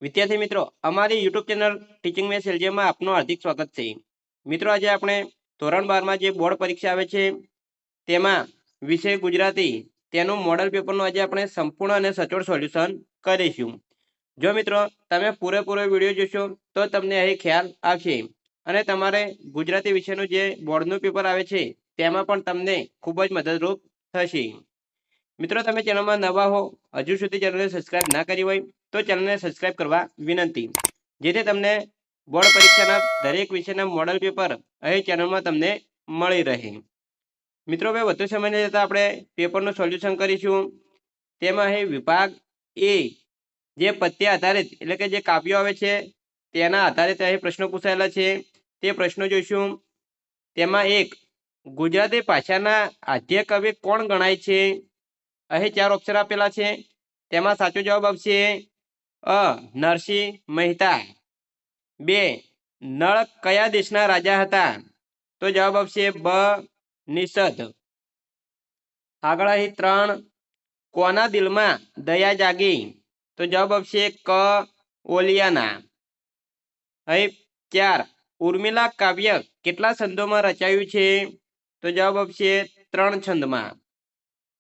વિદ્યાર્થી મિત્રો, અમારી યુટ્યુબ ચેનલ ટીચિંગ મેથ્સ એલજીએમમાં આપનું હાર્દિક સ્વાગત છે. મિત્રો, આજે આપણે ધોરણ 12માં જે બોર્ડ પરીક્ષા આવે છે તેમાં વિષય ગુજરાતી તેનું મોડલ પેપરનું આજે આપણે સંપૂર્ણ અને સચોટ સોલ્યુશન કરીશું. જો મિત્રો તમે પૂરેપૂરો વિડીયો જોશો તો તમને અહીં ખ્યાલ આવશે અને તમારે ગુજરાતી વિષયનું જે બોર્ડનું પેપર આવે છે તેમાં પણ તમને ખૂબ જ મદદરૂપ થશે. મિત્રો, તમે ચેનલમાં નવા હો, હજુ સુધી ચેનલને સબસ્ક્રાઇબ ના કરી હોય તો ચેનલને સબસ્ક્રાઇબ કરવા વિનંતી, જેથી તમને બોર્ડ પરીક્ષાના દરેક વિષયના મોડલ પેપર અહીં ચેનલમાં તમને મળી રહે. મિત્રો, હવે વધુ સમય નહીં જતાં આપણે પેપરનું સોલ્યુશન કરીશું. તેમાં અહીં વિભાગ એ જે પદ્ય આધારિત એટલે કે જે કાવ્યો આવે છે તેના આધારિત અહીં પ્રશ્નો પૂછાયેલા છે તે પ્રશ્નો જોઈશું. તેમાં એક, ગુજરાતી ભાષાના આદ્ય કવિ કોણ ગણાય છે? અહીં 4 ઓપ્શન આપેલા છે. તેમાં સાચો જવાબ આવશે અ. નરસિંહ મહેતા. 2, નળ કયા દેશના રાજા હતા? તો જવાબ આવશે બ. નિષદ. આગળ અહીં 3, કોના દિલમાં દયા જાગી? તો જવાબ આવશે ક. ઓલિયાના. અહીં 4, ઉર્મિલા કાવ્ય કેટલા છંદોમાં રચાયું છે? તો જવાબ આવશે 3 છંદમાં.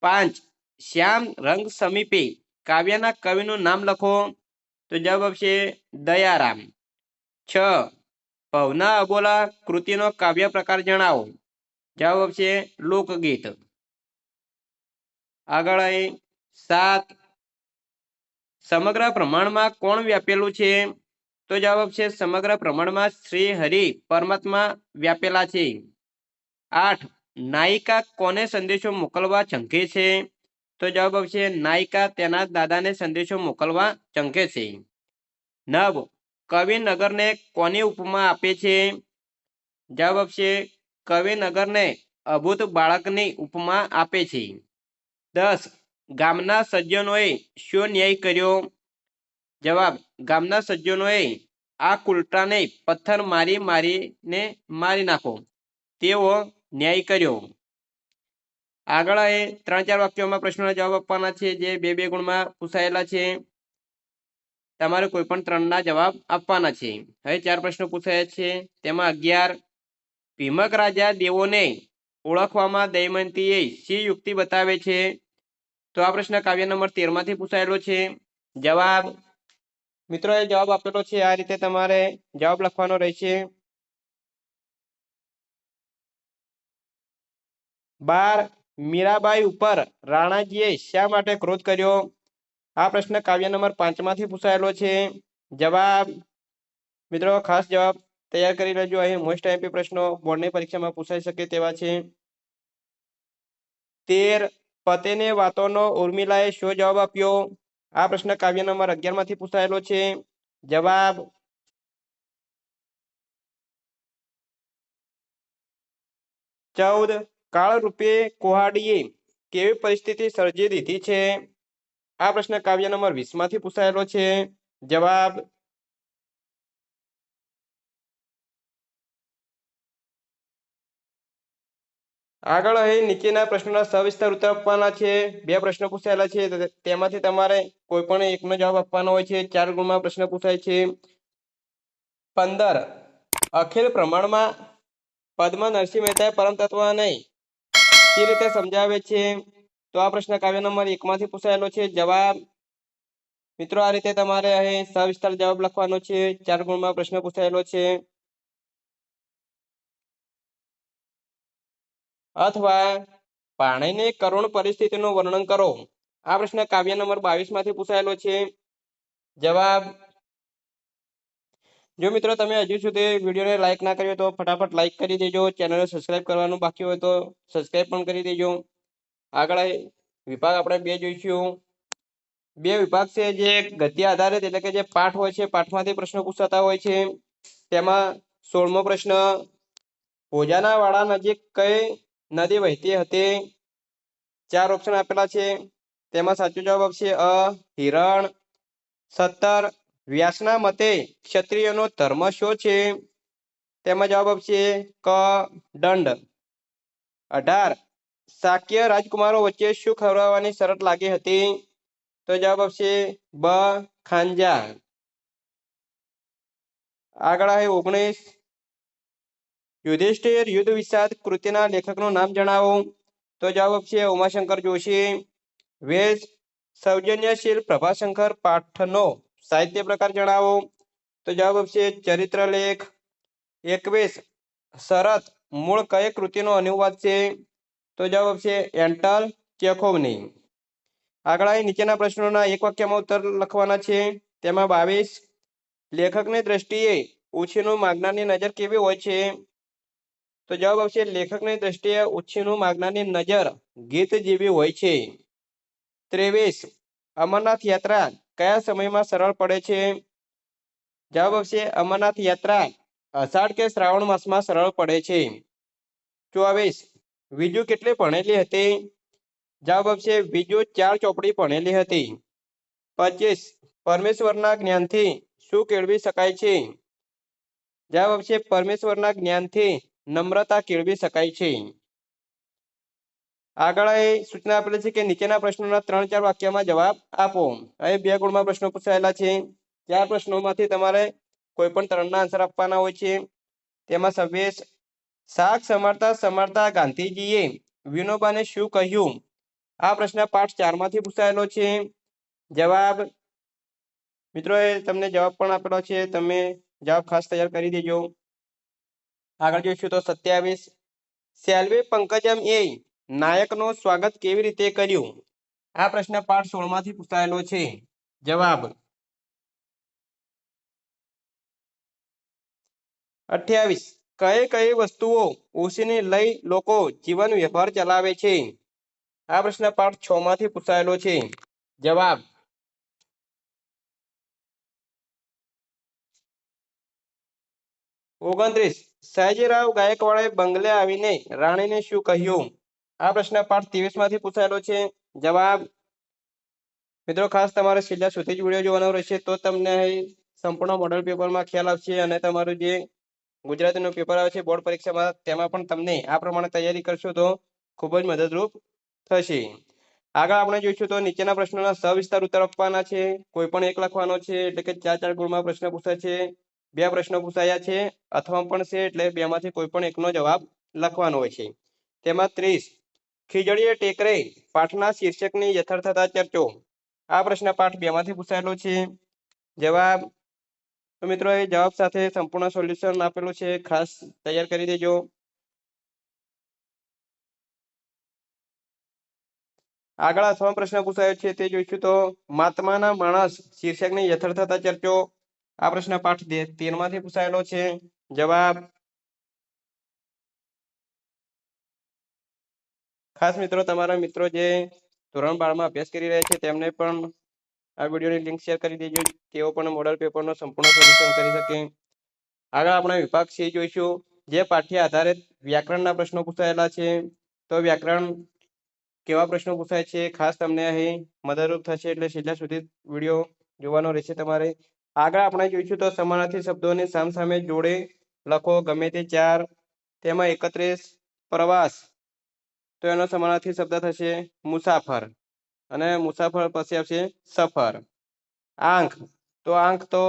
5, શ્યામ રંગ સમીપે કાવ્યના કવિનું નામ લખો. તો જવાબ આવશે દયારામ. 6, ભવના અબોલા કૃતિનો કાવ્ય પ્રકાર જણાવો. જવાબ આવશે લોકગીત. આગળ અહીં 7, સમગ્ર પ્રમાણમાં કોણ વ્યાપેલું છે? તો જવાબ આવશે સમગ્ર પ્રમાણમાં શ્રી હરિ પરમાત્મા વ્યાપેલા છે. 8, નાયિકા કોને સંદેશો મોકલવા ઝંખે છે? તો જવાબ આવશે નાયિકા તેના દાદાને સંદેશો મોકલવા ઝંખે છે. 9, કવિ નગરને કોની ઉપમા આપે છે? જવાબ આવશે કવિ નગરને અભૂત બાળકની ઉપમા આપે છે. 10, ગામના સજ્જનોએ શો ન્યાય કર્યો? જવાબ, ગામના સજ્જનોએ આ કુલટાને પથ્થર મારીને મારી નાખો તેવો ન્યાય કર્યો. આગળ એ 3-4 વાક્યોમાં પ્રશ્નોના જવાબ આપવાના છે જે 2-2 ગુણમાં પૂછાયેલા છે. તમારે કોઈ પણ 3ના જવાબ આપવાના છે. હવે 4 પ્રશ્નો પૂછાયા છે. તેમાં 11, ભીમક રાજા દેવોને ઓળખવામાં દમયંતીએ શી યુક્તિ બતાવે છે? તો આ પ્રશ્ન કાવ્ય નંબર 13 માંથી પૂછાયેલો છે. જવાબ, મિત્રો એ જવાબ આપેલો છે આ રીતે તમારે જવાબ લખવાનો રહેશે. 12, મીરાબાઈ ઉપર રાણાજીએ શા માટે ક્રોધ કર્યો? આ પ્રશ્ન કાવ્ય નંબર 5 માંથી પૂછાયેલો છે. જવાબ, મિત્રો ખાસ જવાબ તૈયાર કરી લેજો. અહીં મોસ્ટ આઈએમપી પ્રશ્નો બોર્ડની પરીક્ષામાં પૂછાઈ શકે તેવા છે. 13, પતેને વાતોનો ઉર્મિલાએ શો જવાબ આપ્યો? આ પ્રશ્ન કાવ્ય નંબર 11 માંથી પૂછાયેલો છે. જવાબ, ચૌદ, કાળરૂપે કુહાડીએ કેવી પરિસ્થિતિ સર્જી દીધી છે? આ પ્રશ્ન કાવ્ય નંબર 20 માંથી પૂછાયેલો છે. જવાબ, આગળ અહીં નીચેના પ્રશ્નોના સવિસ્તર ઉત્તર આપવાના છે. 2 પ્રશ્નો પૂછાયેલા છે તેમાંથી તમારે કોઈ પણ એકનો જવાબ આપવાનો હોય છે. 4 ગુણમાં પ્રશ્ન પૂછાય છે. 15, અખિલ પ્રમાણમાં પદમાં નરસિંહ મહેતાએ પરમ તત્વને કઈ રીતે સમજાવે છે? તો આ પ્રશ્ન કાવ્ય નંબર 1 માંથી પૂછાયેલો છે. જવાબ, મિત્રો આ રીતે તમારે અહીં સવિસ્તર જવાબ લખવાનો છે. 4 ગુણમાં પ્રશ્ન પૂછાયેલો છે. અથવા પાણીની કરુણ પરિસ્થિતિનું વર્ણન કરો. આ પ્રશ્ન કાવ્ય નંબર 22 માંથી પૂછાયેલો છે. જવાબ, જો મિત્રો તમે હજુ સુધી વિડીયોને લાઈક ના કર્યો તો ફટાફટ લાઈક કરી દેજો. ચેનલને સબસ્ક્રાઇબ કરવાનું બાકી હોય તો સબસ્ક્રાઇબ પણ કરી દેજો. આગળ વિભાગ આપણે 2 જોઈશું. 2 વિભાગ છે જે ગદ્ય આધારિત એટલે કે જે પાઠ હોય છે પાઠમાંથી પ્રશ્નો પૂછાતા હોય છે. તેમાં 16મો પ્રશ્ન, ભોજાના વાડા નજીક કઈ નદી વહેતી હતી? 4 ઓપ્શન આપેલા છે. તેમાં સાચો જવાબ આવશે અ. હિરણ. 17, વ્યાસના મતે ક્ષત્રિયનો ધર્મ શો છે? તેમાં જવાબ આવશે ક. દંડ. 18, શાક્ય રાજકુમારો વચ્ચે શું ખવડાવવાની શરત લાગી હતી? તો જવાબ આવશે બ. ખાંજા. આગળ आहे 19 યુધિષ્ઠિર યુદ્ધ વિષાદ કૃતિના લેખકનું નામ જણાવો. તો જવાબ છે ઉમાશંકર જોશી. 20 સૌજન્યશીલ પ્રભાશંકર પાઠનો સાહિત્ય પ્રકાર જણાવો. તો જવાબ છે ચરિત્રલેખ. 21 શરત મૂળ કઈ કૃતિનો અનુવાદ છે. તો જવાબ છે એન્ટલ ચેખોવની. આગળ અહીં નીચેના પ્રશ્નોના એક વાક્યમાં ઉત્તર લખવાના છે. તેમાં 22 લેખકની દ્રષ્ટિએ ઉછીનું માગનારની નજર કેવી હોય છે. તો જવાબ આવશે લેખકની દ્રષ્ટિએ ઉછીનું માગનારની નજર ગીત જેવી હોય છે. 23 અમરનાથ યાત્રા કયા સમયમાં સરળ પડે છે. જવાબ આવશે અમરનાથ યાત્રા અષાઢ કે શ્રાવણ માસમાં સરળ પડે છે. 24 વિજુ કેટલી ભણેલી હતી. જવાબ આવશે વિજુ 4 ચોપડી ભણેલી હતી. 25 પરમેશ્વરના જ્ઞાનથી શું કેળવી શકાય છે. જવાબ આવશે પરમેશ્વરના જ્ઞાનથી નમ્રતા કેળવી શકાય છે. આગળ સૂચના આપેલી છે કે નીચેના પ્રશ્નોના 3-4 વાક્યમાં જવાબ આપો. અહીં 2 ગુણમાં પ્રશ્નો પૂછાયેલા છે. 4 પ્રશ્નોમાંથી તમારે કોઈ પણ 3ના આન્સર આપવાના હોય છે. તેમાં 26 શાક સમારતા સમારતા ગાંધીજીએ વિનોબાને શું કહ્યું. આ પ્રશ્ન પાઠ 4માંથી પૂછાયેલો છે. જવાબ મિત્રોએ તમને જવાબ પણ આપેલો છે. તમે જવાબ ખાસ તૈયાર કરી દેજો. આગળ જોઈશું તો 27 સેલ્વી પંકજમ એ નાયકનું સ્વાગત કેવી રીતે કર્યું. આ પ્રશ્ન પાઠ 16માંથી પૂછાયેલો છે. જવાબ 28 કઈ કઈ વસ્તુઓ ઉછીની લઈ લોકો જીવન વ્યવહાર ચલાવે છે. આ પ્રશ્ન પાઠ 6માંથી પૂછાયેલો છે. જવાબ 29 સયાજીરાવ ગાયકવાડે બંગલે આવીને રાણીને શું કહ્યું. આ પ્રશ્ન પાઠ 23માંથી પૂછાયેલો છે. જવાબ મિત્રો ખાસ તમારે છેલ્લા સુધી જ વિડીયો જોવાનો રહેશે તો તમને સંપૂર્ણ મોડલ પેપરમાં ખ્યાલ આવશે અને તમારું જે ગુજરાતીનું પેપર આવે છે બોર્ડ પરીક્ષામાં તેમાં પણ તમને આ પ્રમાણે તૈયારી કરશો તો ખૂબ જ મદદરૂપ થશે. આગળ આપણે જોઈશું તો નીચેના પ્રશ્નોના સવિસ્તાર ઉત્તર આપવાના છે. કોઈ પણ એક લખવાનો છે એટલે કે 4-4 ગુણમાં પ્રશ્ન પૂછાય છે. 2 પ્રશ્નો પૂછાયા છે અથવા પણ છે એટલે 2માંથી કોઈ પણ એકનો જવાબ લખવાનો હોય છે. તેમાં 30 ખીજડીએ ટેકરે પાઠના શીર્ષકની યથાર્થતા ચર્ચો. આ પ્રશ્ન પાઠ 2માંથી પૂછાયેલો છે. જવાબ તો મિત્રો એ જવાબ સાથે સંપૂર્ણ સોલ્યુશન આપેલું છે. ખાસ તૈયાર કરી દેજો. આગળ 8મો પ્રશ્ન પૂછાયો છે તે જોઈશું તો મહાત્માના માણસ શીર્ષકની યથાર્થતા ચર્ચો. આ પ્રશ્ન પાઠ 13માંથી પૂછાયેલો છે. જવાબ ખાસ મિત્રો તમારા મિત્રો જે ધોરણ 12માં અભ્યાસ કરી રહ્યા છે તેમને પણ આ વિડીયોની લિંક શેર કરી દેજો. તેઓ પણ મોડલ પેપરનો સંપૂર્ણ સોલ્યુશન કરી શકે. આગળ આપણે વિભાગ C જોઈશું જે પાઠ્ય આધારિત વ્યાકરણના પ્રશ્નો પૂછાયેલા છે. તો વ્યાકરણ કેવા પ્રશ્નો પૂછાય છે ખાસ તમને અહીં મદદરૂપ થશે એટલે છેલ્લા સુધી વિડીયો જોવાનો રહેશે તમારે. આગળ આપણે જોઈશું તો સમાનાર્થી શબ્દોને સામસામે જોડે લખો ગમે તે 4. તેમાં 31 પ્રવાસ તો એનો સમાનાર્થી શબ્દ થશે મુસાફર અને મુસાફર પછી આવશે સફર. આંખ તો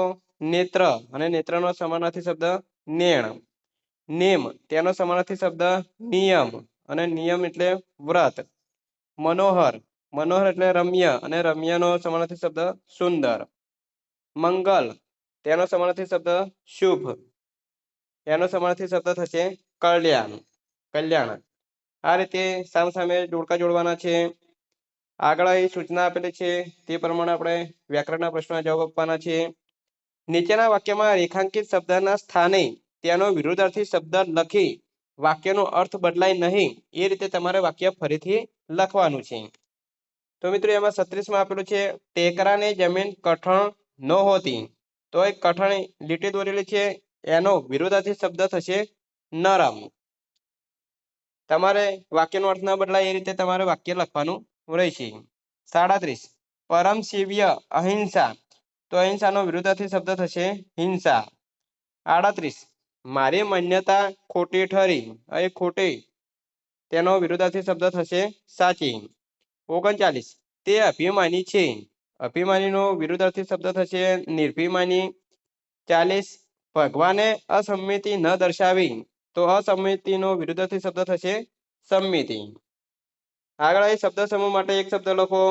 નેત્ર અને નેત્રનો સમાનાર્થી શબ્દ નેણ. નેમ તેનો સમાનાર્થી શબ્દ નિયમ અને નિયમ એટલે વ્રત. મનોહર એટલે રમ્ય અને રમ્યનો સમાનાર્થી શબ્દ સુંદર. મંગલ તેનો સમાનાર્થી શબ્દ શુભ. એનો સમાનાર્થી શબ્દ થશે કલ્યાણ. આ રીતે સામસામે જોડકા જોડવાના છે. આગળ સૂચના આપેલી છે તે પ્રમાણે આપણે વ્યાકરણના પ્રશ્નોના જવાબ આપવાના છે. નીચેના વાક્યમાં રેખાંકિત શબ્દના સ્થાને તેનો વિરુદ્ધાર્થી શબ્દ લખી વાક્યનો અર્થ બદલાય નહીં એ રીતે તમારે વાક્ય ફરીથી લખવાનું છે. તો મિત્રો એમાં 36માં આપેલું છે ટેકરાને જમીન કઠણ ન હોતી. તો એક કઠણ લીટી દોરેલી છે એનો વિરુદ્ધાર્થી શબ્દ થશે નરમ. તમારે વાક્યનો અર્થ ન બદલાય એ રીતે તમારે વાક્ય લખવાનું રહેશે. 37 પરમ શિવ્ય અહિંસા તો અહિંસાનો વિરુદ્ધાર્થી શબ્દ થશે હિંસા. 38 મારી માન્યતા ખોટી ઠરી અહીં ખોટી તેનો વિરુદ્ધાર્થી શબ્દ થશે સાચી. 39 તે અભિમાની છે અભિમાનીનો વિરુદ્ધાર્થી શબ્દ થશે નિર્ભિમાની. 40 ભગવાને અસંમતિ ન દર્શાવી તો અસંમતિનો વિરુદ્ધથી શબ્દ થશે સંમિતિ. આગળ અહીં શબ્દ સમૂહ માટે એક શબ્દ લખો.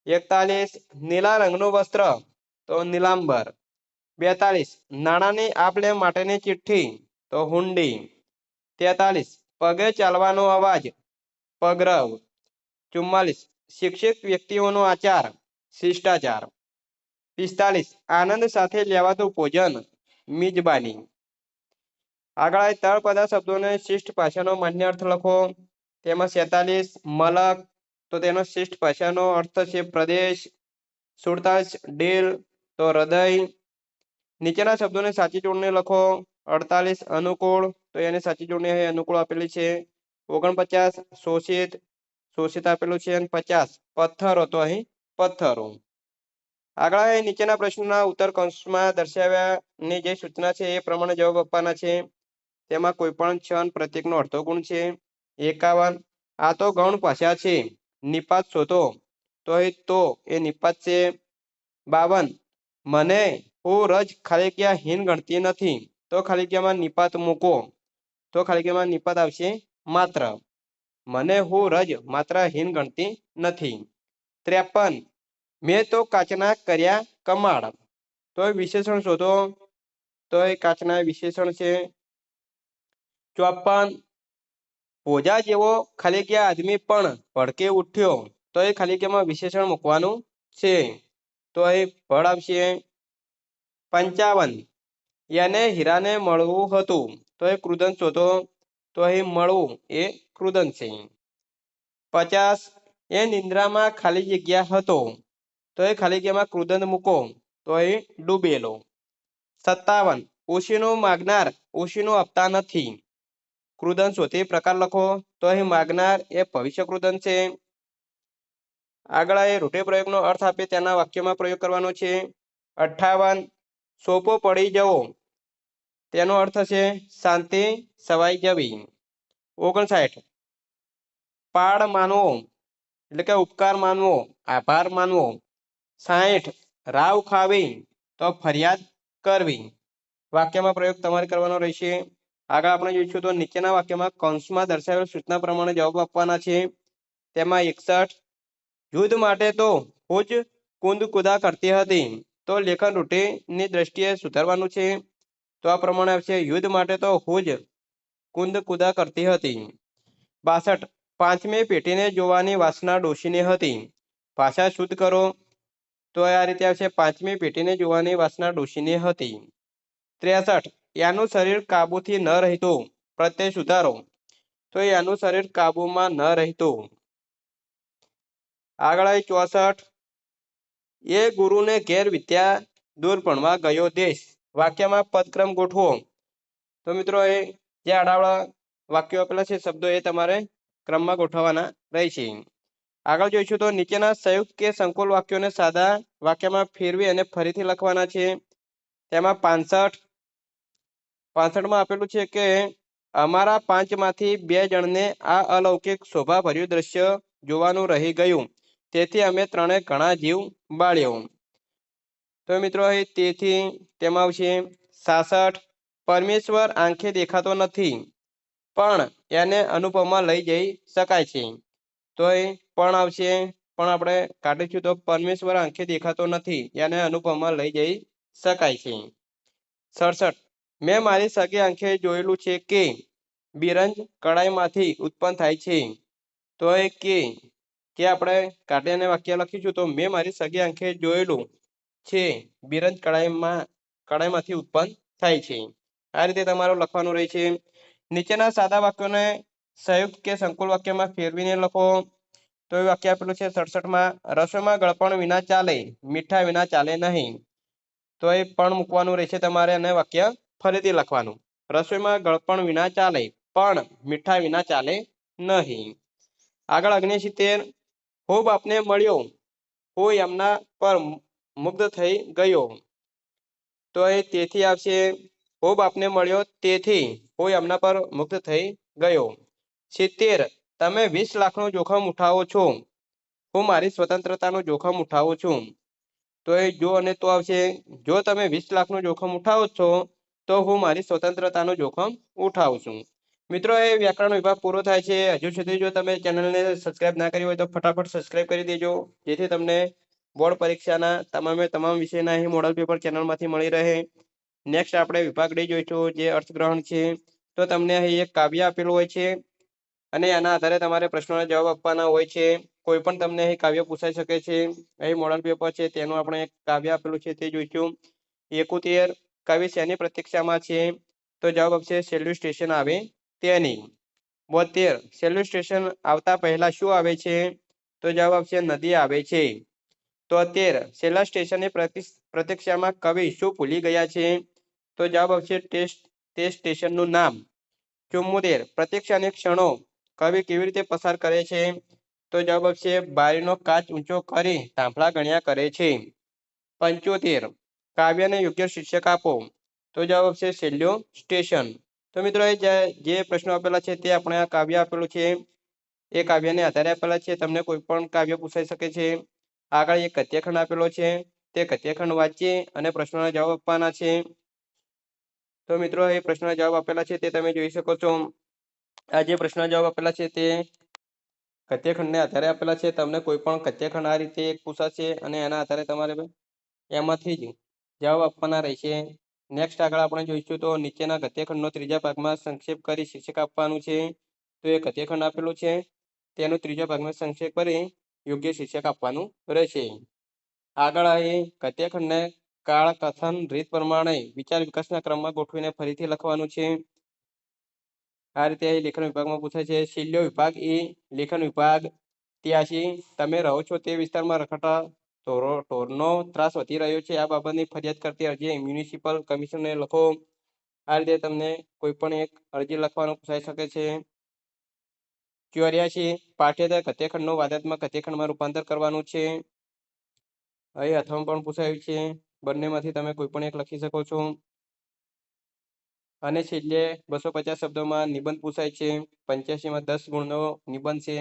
41 નીલા રંગનું વસ્ત્ર તો નીલાંબર. 42 નાણાંની આપ-લે માટેની ચિઠ્ઠી તો હુંડી. 43 પગે ચાલવાનો અવાજ પગરવ. 44 શિક્ષિત વ્યક્તિઓનો આચાર શિષ્ટાચાર. 45 આનંદ સાથે લેવાતું ભોજન મિજબાની. આગળ અહીં તળપદા શબ્દોને શિષ્ટ ભાષાનો માન્ય અર્થ લખો. તેમાં 47 મલક તો તેનો શિષ્ટ ભાષાનો અર્થ છે પ્રદેશ. 47 ડેલ તો હૃદય. નીચેના શબ્દોને સાચી જોડણી લખો. 48 અનુકૂળ તો એની સાચી જોડણી અહીં અનુકૂળ આપેલી છે. 49 શોષિત, શોષિત આપેલું છે. અને 50 પથ્થરો તો અહીં પથ્થરો. આગળ અહીં નીચેના પ્રશ્નોના ઉત્તર કૌંસમાં દર્શાવ્યાની જે સૂચના છે એ પ્રમાણે જવાબ આપવાના છે. તેમાં કોઈ પણ ક્ષણ પ્રતીકનો અડધો ગુણ છે. 51 આ તો ગૌણ ભાષા છે, નિપાત શોધો તો અહીં તો એ નિપાત છે. 52 મને હું રજ ખાલી જગ્યા હીન ગણતી નથી તો ખાલી જગ્યામાં નિપાત મૂકો તો ખાલી જગ્યામાં નિપાત આવશે માત્ર. મને હું રજ માત્ર હીન ગણતી નથી. 53 મેં તો કાચના કર્યા કમાડ તો એ વિશેષણ શોધો તો એ કાચના વિશેષણ છે. 54 ભોજા જેવો ખાલી જગ્યા આદમી પણ ભડકે ઉઠ્યો તો એ ખાલી જગ્યામાં વિશેષણ મૂકવાનું છે તો એ ભળ આવશે. 55 એને હીરાને મળવું હતું તો એ કૃદંત શોધો તો અહીં મળવું એ કૃદંત છે. 50 એ નિંદ્રામાં ખાલી જગ્યા હતો તો એ ખાલી જગ્યામાં કૃદંત મૂકો તો એ ડૂબેલો. 57 ઉશીનું માગનાર ઉશીનું આપતા નથી કૃદંત શોધી પ્રકાર લખો તો અહીં માગનાર એ ભવિષ્ય કૃદંત છે. આગળ એ રૂઢિપ્રયોગનો અર્થ આપે તેના વાક્યમાં પ્રયોગ કરવાનો છે. 58 સોપો પડી જવો તેનો અર્થ છે શાંતિ સવાઈ જવી. 59 પાડ માનવો એટલે કે ઉપકાર માનવો, આભાર માનવો. 60 રાવ ખાવી તો ફરિયાદ કરવી. વાક્યમાં પ્રયોગ તમારે કરવાનો રહેશે. આગળ આપણે જોઈશું તો નીચેના વાક્યમાં કૌંસમાં દર્શાવેલ સૂચના પ્રમાણે જવાબ આપવાના છે. તેમાં 61 યુદ્ધ માટે તો હું જ કુંદ કુદા કરતી હતી તો લેખન રૂઢિની દ્રષ્ટિએ સુધારવાનું છે તો આ પ્રમાણે આવશે યુદ્ધ માટે તો હું જ કુંદ કુદા કરતી હતી. 62 પાંચમી પેઢીને જોવાની વાસના ડોશીને હતી ભાષા શુદ્ધ કરો તો આ રીતે આવશે પાંચમી પેઢીને જોવાની વાસના ડોશીને હતી. 63 એનું શરીર કાબુથી ન રહેતું પ્રત્યય સુધારો તો એનું શરીર કાબુમાં ન રહેતું. આગળ 64 એ ગુરુને ઘેર વિદ્યા દૂર ભણવા ગયો દેશ. વાક્યમાં પદક્રમ ગોઠવો તો મિત્રો એ જે આડાવડા વાક્યો આપેલા છે શબ્દો એ તમારે ક્રમમાં ગોઠવવાના રહેશે. આગળ જોઈશું તો નીચેના સંયુક્ત કે સંકુલ વાક્યોને સાદા વાક્યમાં ફેરવી અને ફરીથી લખવાના છે. તેમાં 65માં આપેલું છે કે અમારા 5માંથી 2 જણને આ અલૌકિક શોભાભર્યું દ્રશ્ય જોવાનું રહી ગયું તેથી અમે 3 ઘણા જીવ બાળ્યો. તો મિત્રો અહીં તેથી તેમાં આવશે. 66 પરમેશ્વર આંખે દેખાતો નથી પણ એને અનુભવમાં લઈ જઈ શકાય છે તો એ પણ આવશે પણ આપણે કાઢીશું તો પરમેશ્વર આંખે દેખાતો નથી એને અનુભવમાં લઈ જઈ શકાય છે. 67 મેં મારી સગી આંખે જોયેલું છે કે બિરંજ કડાઈમાંથી ઉત્પન્ન થાય છે તો એ કે આપણે કાઢી અને વાક્ય લખીશું તો મેં મારી સગી આંખે જોયેલું છે બિરંજ કડાઈમાંથી ઉત્પન્ન થાય છે. આ રીતે તમારું લખવાનું રહે છે. નીચેના સાદા વાક્યોને સંયુક્ત કે સંકુલ વાક્યમાં ફેરવીને લખો તો એ વાક્ય આપેલું છે. 67માં રસોઈમાં ગળપણ વિના ચાલે મીઠા વિના ચાલે નહીં તો એ પણ મૂકવાનું રહેશે તમારે અને વાક્ય ફરીથી લખવાનું. રસોઈમાં ગળપણ વિના ચાલે પણ મીઠા વિના ચાલે નહીં. આગળ 69 હું બાપને મળ્યો હું એમના પર મુગ્ધ થઈ ગયો તો એ તેથી આવશે હું બાપને મળ્યો તેથી હું એમના પર મુગ્ધ થઈ ગયો. 70 તમે 20 લાખનું જોખમ ઉઠાવો છો હું મારી સ્વતંત્રતાનું જોખમ ઉઠાવું છું તો એ જો અને તો આવશે જો તમે 20 લાખનું જોખમ ઉઠાવો છો તો હું મારી સ્વતંત્રતાનું જોખમ ઉઠાવું છું। મિત્રો એ વ્યાકરણ વિભાગ પૂરો થાય છે। હજુ સુધી જો તમે ચેનલને સબસ્ક્રાઇબ ના કરી હોય તો ફટાફટ સબસ્ક્રાઇબ કરી દેજો જેથી તમને બોર્ડ પરીક્ષાના તમામ વિષયના અહીં મોડલ પેપર ચેનલમાંથી મળી રહે। નેક્સ્ટ આપણે વિભાગ ડી જોઈશું જે અર્થગ્રહણ છે। તો તમને અહીં એક કાવ્ય આપેલું હોય છે અને આના આધારે તમારે પ્રશ્નોના જવાબ આપવાના હોય છે। કોઈ પણ તમને અહીં કાવ્ય પૂછાઈ શકે છે। અહીં મોડલ પેપર છે તેનું આપણે એક કાવ્ય આપેલું છે તે જોઈશું। 71 કવિ શેની પ્રતીક્ષામાં છે? તો જવાબ આવશે છેલ્લું સ્ટેશન આવે તેની। 72 છેલ્લું સ્ટેશન આવતા પહેલા શું આવે છે? તો જવાબ આવશે નદી આવે છે। 73 છેલ્લા સ્ટેશનની પ્રતીક્ષામાં કવિ શું ભૂલી ગયા છે? તો જવાબ આવશે તે સ્ટેશનનું નામ। 74 પ્રતીક્ષાની ક્ષણો કવિ કેવી રીતે પસાર કરે છે? તો જવાબ આવશે બારીનો કાચ ઊંચો કરી થાંભલા ગણ્યા કરે છે। 75 કાવ્યને યોગ્ય શીર્ષક આપો। તો જવાબ આવશે છેલ્લું સ્ટેશન। તો મિત્રો જે પ્રશ્નો આપેલા છે તે આપણે આ કાવ્ય આપેલું છે એ કાવ્યને આધારે આપેલા છે। તમને કોઈ પણ કાવ્ય પૂછાઈ શકે છે। આગળ એક ગદ્યખંડ આપેલો છે તે ગદ્યખંડ વાંચી અને પ્રશ્નોના જવાબ આપવાના છે। તો મિત્રો એ પ્રશ્નના જવાબ આપેલા છે તે તમે જોઈ શકો છો। આ જે પ્રશ્નના જવાબ આપેલા છે તે ગદ્યખંડને આધારે આપેલા છે। તમને કોઈ પણ ગદ્યખંડ આ રીતે એક પૂછાશે અને એના આધારે તમારે એમાંથી જ જવાબ આપવાના રહેશે। નેક્સ્ટ આગળ આપણે જોઈશું તો નીચેના ગદ્યખંડનો ત્રીજા ભાગમાં સંક્ષેપ કરી શીર્ષક આપવાનું છે। તો એ ગદ્યખંડ આપેલું છે તેનું ત્રીજા ભાગમાં સંક્ષેપ કરી યોગ્ય શીર્ષક આપવાનું રહેશે। આગળ અહીં ગદ્યખંડને કાળ કથન રીત પ્રમાણે વિચાર વિકાસના ક્રમમાં ગોઠવીને ફરીથી લખવાનું છે। આ રીતે લેખન વિભાગમાં પૂછાય છે। છેલ્લો વિભાગ એ લેખન વિભાગ 83 તમે રહો છો તે વિસ્તારમાં રખડતા ઢોરનો ત્રાસ વધી રહ્યો છે આ બાબતની ફરિયાદ કરતી અરજી મ્યુનિસિપલ કમિશનરને લખો। આ રીતે તમને કોઈ પણ એક અરજી લખવાનું પૂછાઈ શકે છે। 84 પાઠ્યેતર ગદ્યખંડનું વાદાત્મક ગદ્યખંડમાં રૂપાંતર કરવાનું છે। અહીં અથવામાં પણ પૂછાયું છે બંનેમાંથી તમે કોઈ પણ એક લખી શકો છો। અને છેલ્લે 250 શબ્દોમાં નિબંધ પૂછાય છે। 85માં 10 ગુણનો નિબંધ છે।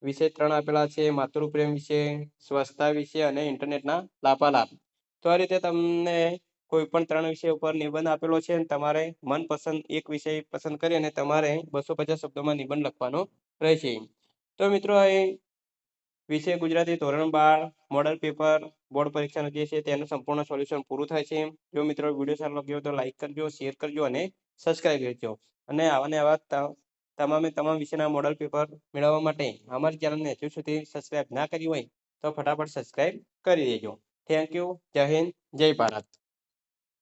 વિષય 3 આપેલા છે માતૃપ્રેમ વિશે, સ્વચ્છતા વિશે અને ઇન્ટરનેટના લાભાલાભ। તો આ રીતે તમને કોઈ પણ 3 વિષય ઉપર નિબંધ આપેલો છે તમારે મનપસંદ એક વિષય પસંદ કરી અને તમારે 250 શબ્દોમાં નિબંધ લખવાનો રહેશે। તો મિત્રો અહીં વિષય ગુજરાતી ધોરણ 12 મોડલ પેપર બોર્ડ પરીક્ષાનું જે છે તેનું સંપૂર્ણ સોલ્યુશન પૂરું થાય છે। જો મિત્રો વિડીયો સારો લાગ્યો તો લાઈક કરજો, શેર કરજો અને સબસ્ક્રાઇબ કરજો અને આવા તમામ વિષયના મોડલ પેપર મેળવવા માટે અમારી ચેનલને હજુ સુધી સબસ્ક્રાઇબ ના કરી હોય તો ફટાફટ સબસ્ક્રાઇબ કરી દેજો। Thank you. જય હિન્દ, જય ભારત।